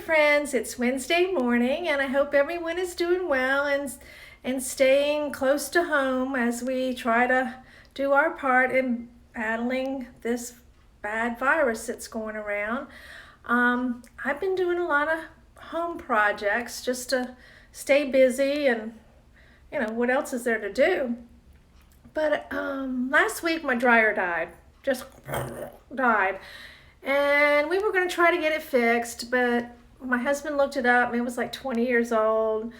friends, it's Wednesday morning and I hope everyone is doing well and staying close to home as we try to do our part in battling this bad virus that's going around. I've been doing a lot of home projects just to stay busy and what else is there to do? But last week my dryer died, just died. And we were going to try to get it fixed, but my husband looked it up and it was like 20 years old.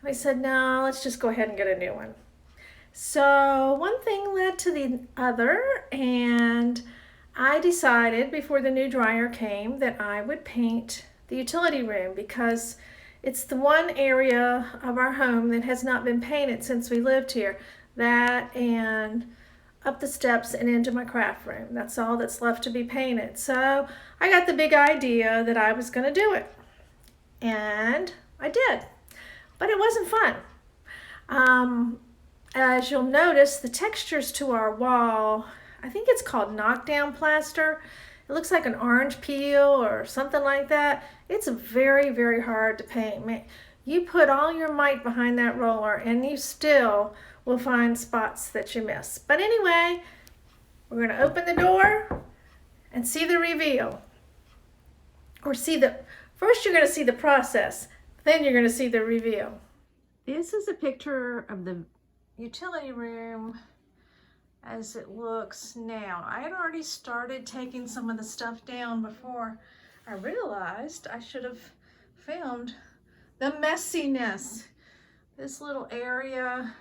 I said, no, let's just go ahead and get a new one. So one thing led to the other, and I decided before the new dryer came that I would paint the utility room because it's the one area of our home that has not been painted since we lived here. That and up the steps and into my craft room. That's all that's left to be painted. So I got the big idea that I was going to do it. And I did. But it wasn't fun. As you'll notice, the textures to our wall, I think it's called knockdown plaster. It looks like an orange peel or something like that. It's very, very hard to paint. You put all your might behind that roller and you still will find spots that you miss. But anyway, we're going to open the door and see the reveal. First you're going to see the process, then you're going to see the reveal. This is a picture of the utility room as it looks now. I had already started taking some of the stuff down before I realized I should have filmed the messiness. This little area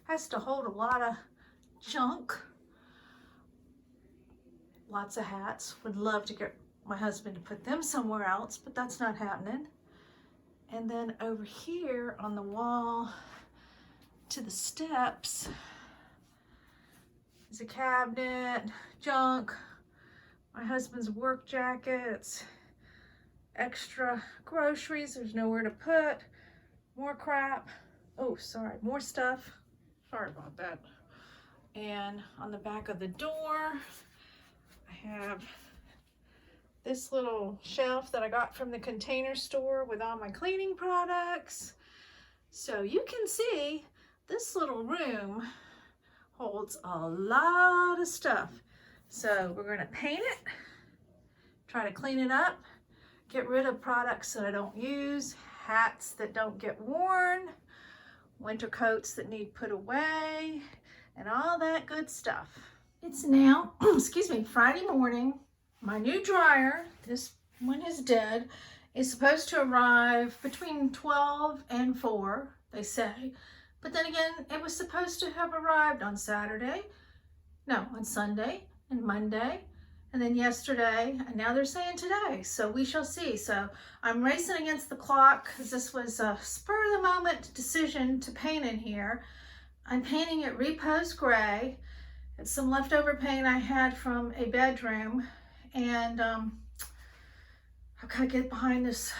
has to hold a lot of junk. Lots of hats. Would love to get my husband to put them somewhere else, but that's not happening. And then over here on the wall to the steps is a cabinet, junk, my husband's work jackets, extra groceries there's nowhere to put, more crap. Oh, sorry, more stuff. Sorry about that. And on the back of the door, I have this little shelf that I got from the Container Store with all my cleaning products. So you can see this little room holds a lot of stuff. So we're going to paint it, try to clean it up, get rid of products that I don't use, hats that don't get worn, winter coats that need put away, and all that good stuff. It's now, excuse me, Friday morning. My new dryer, this one is dead, is supposed to arrive between 12 and 4, they say. But then again, it was supposed to have arrived on on Sunday and Monday, and then yesterday, and now they're saying today. So we shall see. So I'm racing against the clock because this was a spur of the moment decision to paint in here. I'm painting it Repose Gray. It's some leftover paint I had from a bedroom, and I've got to get behind this.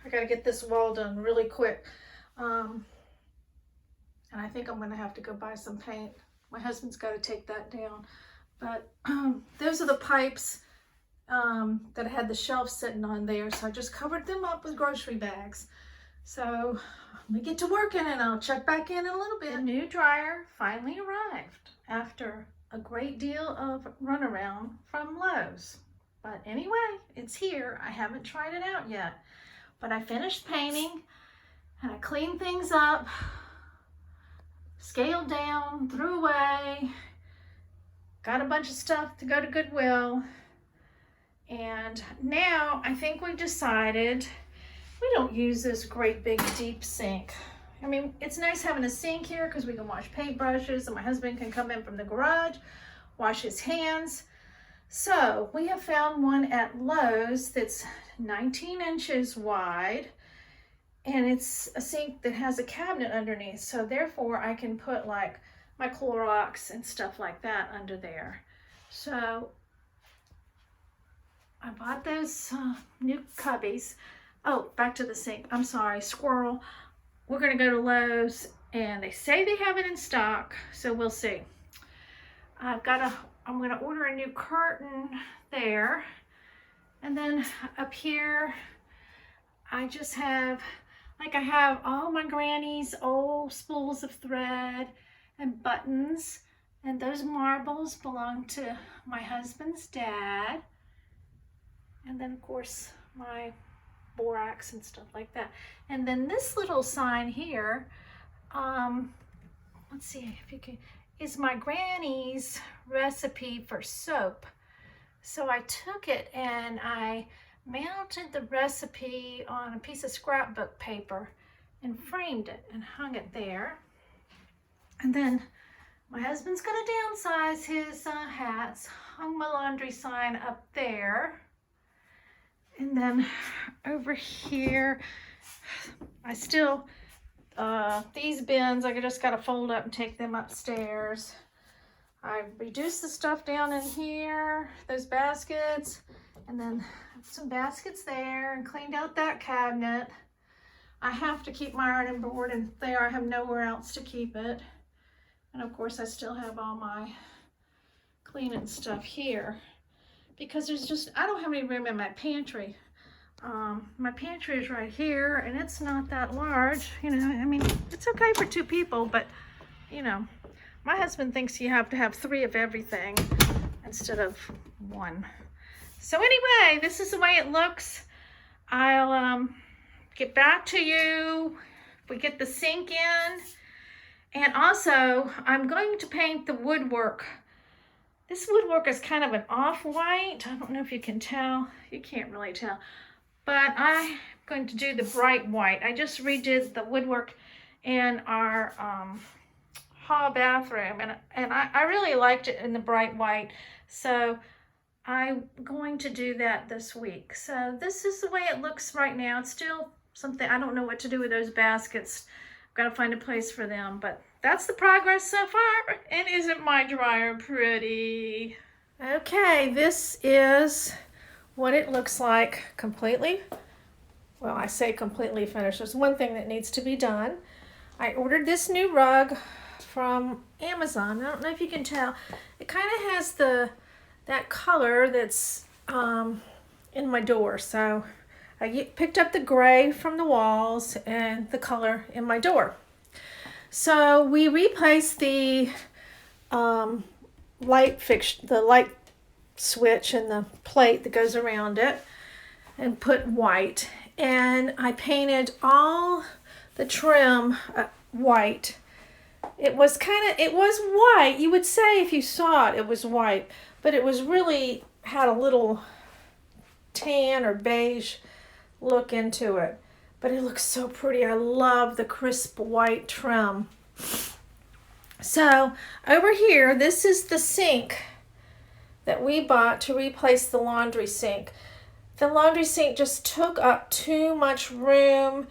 I got to get this wall done really quick. And I think I'm going to have to go buy some paint. My husband's got to take that down. But those are the pipes that I had the shelf sitting on there. So I just covered them up with grocery bags. So let me get to working and I'll check back in a little bit. The new dryer finally arrived after a great deal of runaround from Lowe's. But anyway, it's here. I haven't tried it out yet. But I finished painting and I cleaned things up, scaled down, threw away, got a bunch of stuff to go to Goodwill. And now I think we've decided we don't use this great big deep sink. I mean, it's nice having a sink here because we can wash paintbrushes and my husband can come in from the garage, wash his hands. So we have found one at Lowe's that's 19 inches wide, and it's a sink that has a cabinet underneath. So therefore I can put like my Clorox and stuff like that under there. So I bought those new cubbies. Oh, back to the sink. I'm sorry, squirrel. We're gonna go to Lowe's and they say they have it in stock, so we'll see. I'm gonna order a new curtain there. And then up here, I just have, like, I have all my granny's old spools of thread and buttons, and those marbles belong to my husband's dad. And then, of course, my borax and stuff like that. And then this little sign here, let's see if you can, is my granny's recipe for soap. So I took it and I mounted the recipe on a piece of scrapbook paper and framed it and hung it there. And then my husband's gonna downsize his hats, hung my laundry sign up there. And then over here, I still, these bins, I just gotta fold up and take them upstairs. I reduced the stuff down in here, those baskets, and then some baskets there, and cleaned out that cabinet. I have to keep my ironing board in there. I have nowhere else to keep it. And of course, I still have all my cleaning stuff here because there's just, I don't have any room in my pantry. My pantry is right here, and it's not that large. You know, I mean, it's okay for 2 people, but you know, my husband thinks you have to have 3 of everything instead of 1. So anyway, this is the way it looks. I'll get back to you if we get the sink in. And also, I'm going to paint the woodwork. This woodwork is kind of an off-white. I don't know if you can tell. You can't really tell. But I'm going to do the bright white. I just redid the woodwork in our hall bathroom. And I really liked it in the bright white. So I'm going to do that this week. So this is the way it looks right now. It's still something, I don't know what to do with those baskets. I've got to find a place for them, but that's the progress so far. And isn't my dryer pretty? Okay, this is what it looks like completely. Well, I say completely finished. There's one thing that needs to be done. I ordered this new rug from Amazon. I don't know if you can tell. It kind of has that color that's in my door. So I picked up the gray from the walls and the color in my door. So we replaced the light switch and the plate that goes around it and put white. And I painted all the trim white. It was white. You would say if you saw it, it was white, but it was really had a little tan or beige look into it. But it looks so pretty. I love the crisp white trim. So over here, this is the sink that we bought to replace the laundry sink. The laundry sink just took up too much room,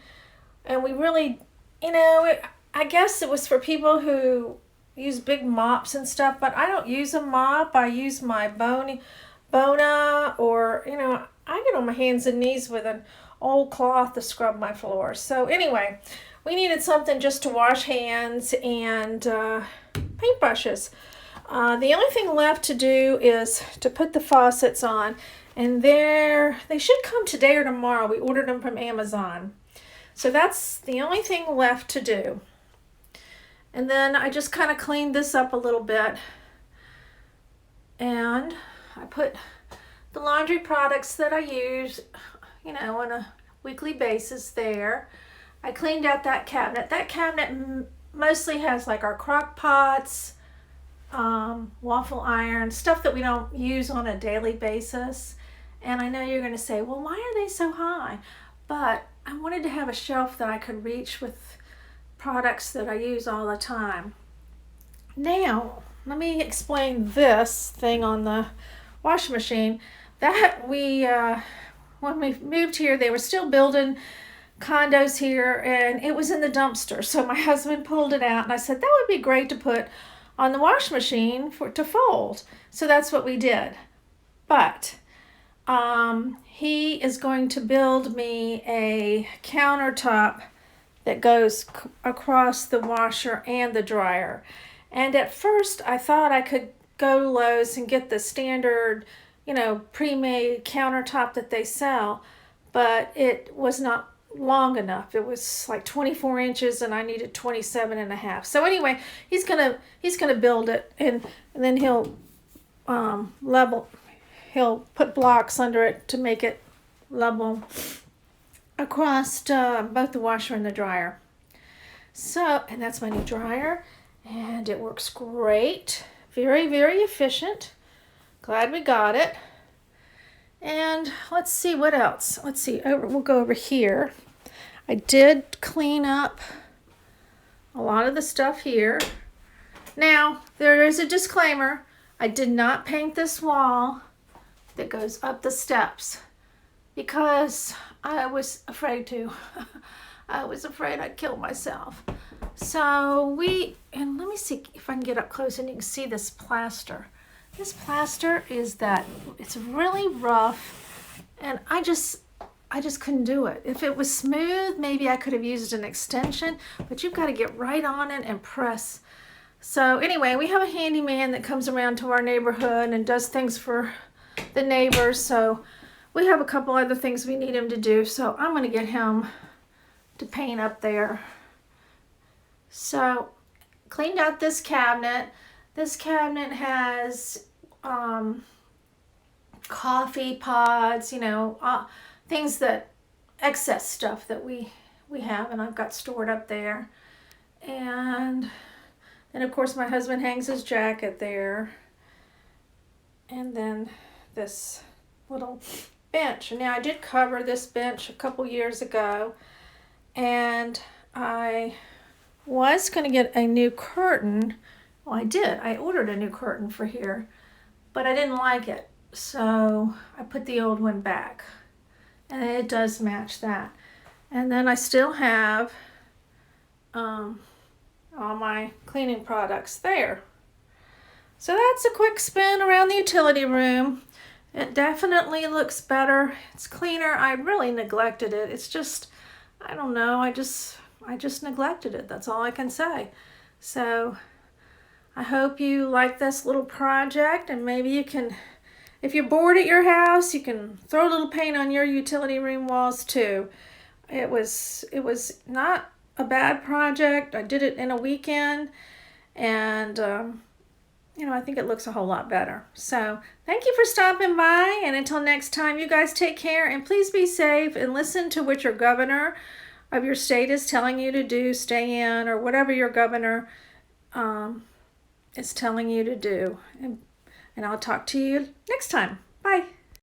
and we really, you know, I guess it was for people who use big mops and stuff, but I don't use a mop. I use my Bona, or, you know, I get on my hands and knees with an old cloth to scrub my floors. So anyway, we needed something just to wash hands and paintbrushes. The only thing left to do is to put the faucets on, and they should come today or tomorrow. We ordered them from Amazon. So that's the only thing left to do. And then I just kind of cleaned this up a little bit, and I put the laundry products that I use, you know, on a weekly basis there. I cleaned out that cabinet. That cabinet mostly has like our crock pots, waffle iron, stuff that we don't use on a daily basis. And I know you're going to say, well, why are they so high? But I wanted to have a shelf that I could reach with products that I use all the time. Now, let me explain this thing on the washing machine. That when we moved here, they were still building condos here, and it was in the dumpster. So my husband pulled it out, and I said, that would be great to put on the washing machine to fold. So that's what we did. But he is going to build me a countertop that goes across the washer and the dryer. And at first I thought I could go to Lowe's and get the standard, you know, pre-made countertop that they sell. but it was not long enough. It was like 24 inches and I needed 27 and a half. So anyway, he's gonna build it, and then he'll he'll put blocks under it to make it level across both the washer and the dryer. So, and that's my new dryer, and it works great. Very, very efficient. Glad we got it. And let's see what else. Let's see, we'll go over here. I did clean up a lot of the stuff here. Now, there is a disclaimer. I did not paint this wall that goes up the steps because I was afraid to. I was afraid I'd kill myself. So and let me see if I can get up close and you can see this plaster. This plaster is it's really rough, and I just couldn't do it. If it was smooth, maybe I could have used an extension, but you've got to get right on it and press. So anyway, we have a handyman that comes around to our neighborhood and does things for the neighbors. So we have a couple other things we need him to do. So I'm going to get him to paint up there. So cleaned out this cabinet. This cabinet has coffee pods, things that excess stuff that we have, and I've got stored up there. And of course my husband hangs his jacket there. And then this little bench. And now I did cover this bench a couple years ago, and I was going to get a new curtain. Well, I did. I ordered a new curtain for here, but I didn't like it. So I put the old one back, and it does match that. And then I still have all my cleaning products there. So that's a quick spin around the utility room. It definitely looks better. It's cleaner. I really neglected it. It's just, I don't know. I just neglected it. That's all I can say. So I hope you like this little project, and maybe you can, if you're bored at your house, you can throw a little paint on your utility room walls too. It was not a bad project. I did it in a weekend, and I think it looks a whole lot better. So thank you for stopping by, and until next time, you guys take care, and please be safe and listen to what your governor of your state is telling you to do, stay in, or whatever your governor is telling you to do. And I'll talk to you next time.